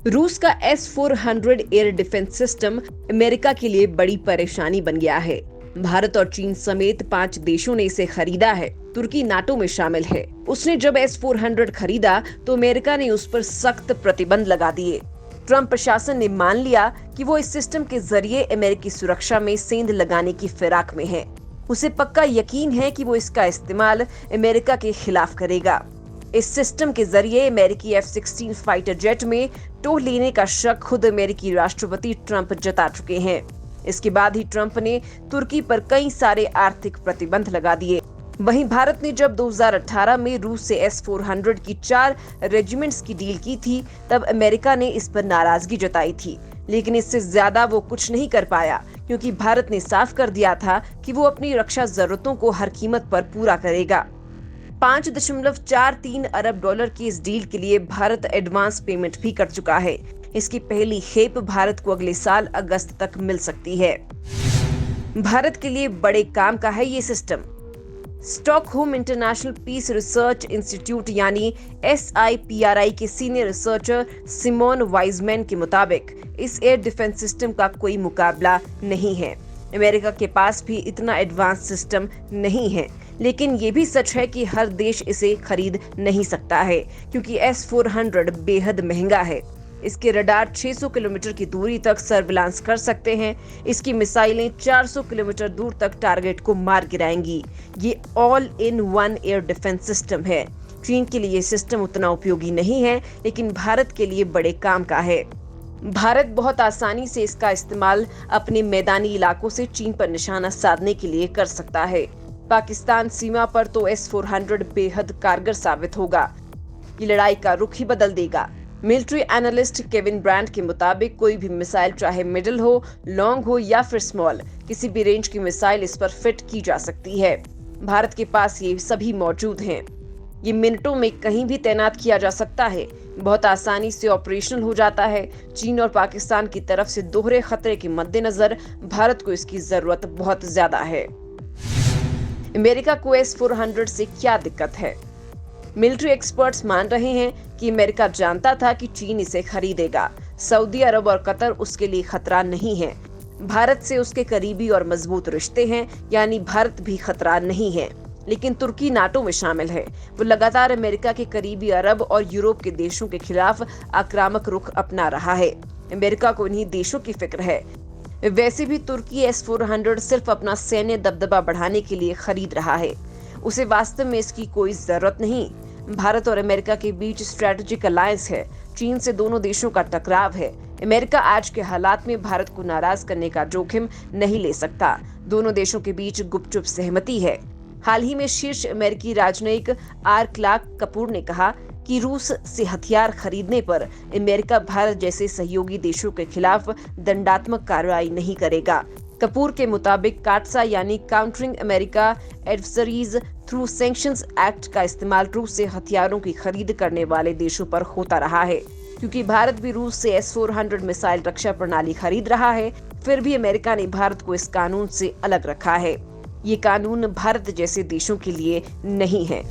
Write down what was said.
रूस का S-400 air defence system America के लिए बड़ी परेशानी बन गया है। भारत और चीन समेत 5 देशों ने इसे खरीदा है। तुर्की नाटो में शामिल है। उसने जब S-400 खरीदा तो अमेरिका ने उस पर सख्त प्रतिबंध लगा दिए। ट्रंप प्रशासन ने मान लिया कि वो इस सिस्टम के जरिए अमेरिकी सुरक्षा में सेंध लगाने की फिराक में है। उसे पक्का यकीन है कि वो इसका इस्तेमाल अमेरिका के खिलाफ करेगा। इस सिस्टम के जरिए अमेरिकी F-16 फाइटर जेट में टोह लेने का शक खुद अमेरिकी राष्ट्रपति ट्रंप जता चुके हैं। इसके बाद ही ट्रंप ने तुर्की पर कई सारे आर्थिक प्रतिबंध लगा दिए। वहीं भारत ने जब 2018 में रूस से S-400 की 4 रेजिमेंट्स की डील की थी, तब अमेरिका ने इस पर नाराजगी जताई थी, लेकिन इससे ज्यादा वो कुछ नहीं कर पाया, क्योंकि भारत ने साफ कर दिया था कि वो अपनी रक्षा जरूरतों को हर कीमत पर पूरा करेगा। 5.43 अरब डॉलर की इस डील के लिए भारत एडवांस पेमेंट भी कर चुका है। इसकी पहली खेप भारत को अगले साल अगस्त तक मिल सकती है। भारत के लिए बड़े काम का है ये system. Stockholm International Peace Research Institute यानी SIPRI के सीनियर रिसर्चर सिमोन वाइजमैन के मुताबिक इस एयर डिफेंस सिस्टम का कोई मुकाबला नहीं है। अमेरिका के पास भी इतना एडवांस सिस्टम नहीं है, लेकिन ये भी सच है कि हर देश इसे खरीद नहीं सकता है, क्योंकि S-400 बेहद महंगा है। इसके रडार 600 किलोमीटर की दूरी तक सर्विलांस कर सकते हैं। इसकी मिसाइलें 400 किलोमीटर दूर तक टारगेट को मार गिराएंगी। ये all in one air defence system है। चीन के लिए सिस्टम उतना उपयोगी नहीं है, लेकिन भारत के लिए बड़े काम का है। भारत बहुत आसानी से इसका इस्तेमाल अपने मैदानी इलाकों से चीन पर निशाना साधने के लिए कर सकता है। पाकिस्तान सीमा पर तो S-400 बेहद कारगर साबित होगा। ये लड़ाई का रुख ही बदल देगा। मिलिट्री एनालिस्ट केविन ब्रांड के मुताबिक कोई भी मिसाइल, चाहे मिडिल हो, लॉन्ग हो या फिर स्मॉल, किसी भी रेंज की मिसाइल इस पर फिट की जा सकती है। भारत के पास ये सभी मौजूद हैं। ये मिनटों में कहीं भी तैनात किया जा सकता है। बहुत आसानी से ऑपरेशनल हो जाता है। चीन और पाकिस्तान की तरफ से दोहरे खतरे के मद्देनजर भारत को इसकी जरूरत बहुत ज्यादा है। अमेरिका को S-400 से क्या दिक्कत है? मिलिट्री एक्सपर्ट्स मान रहे हैं कि अमेरिका जानता था कि चीन इसे खरीदेगा। सऊदी अरब और कतर उसके लिए खतरा नहीं है। भारत से उसके करीबी और मजबूत रिश्ते हैं, यानी भारत भी खतरा नहीं है। लेकिन तुर्की नाटो में शामिल है। वो लगातार अमेरिका के करीबी अरब और यूरोप के देशों के खिलाफ आक्रामक रुख अपना रहा है। अमेरिका को इन्हीं देशों की फिक्र है। वैसे भी तुर्की S-400 सिर्फ अपना सैन्य दबदबा बढ़ाने के लिए खरीद रहा है। उसे वास्तव में इसकी कोई जरूरत नहीं। भारत और अमेरिका के बीच स्ट्रेटेजिक अलायंस है। चीन से दोनों देशों का टकराव है। अमेरिका आज के हालात में भारत को नाराज करने का जोखिम नहीं ले सकता। दोनों देशों के बीच गुपचुप सहमति है। हाल ही में शीर्ष अमेरिकी राजनयिक R. क्लार्क कपूर ने कहा कि रूस से हथियार खरीदने पर अमेरिका भारत जैसे सहयोगी देशों के खिलाफ दंडात्मक कार्रवाई नहीं करेगा। कपूर के मुताबिक काटसा यानी countering America adversaries through sanctions act का इस्तेमाल रूस से हथियारों की खरीद करने वाले देशों पर होता रहा है। क्योंकि भारत भी रूस से S-400 मिसाइल रक्षा प्रणाली खरीद रहा है, फिर भी अमेरिका ने भारत को इस कानून से अलग रखा है। ये कानून भारत जैसे देशों के लिए नहीं है।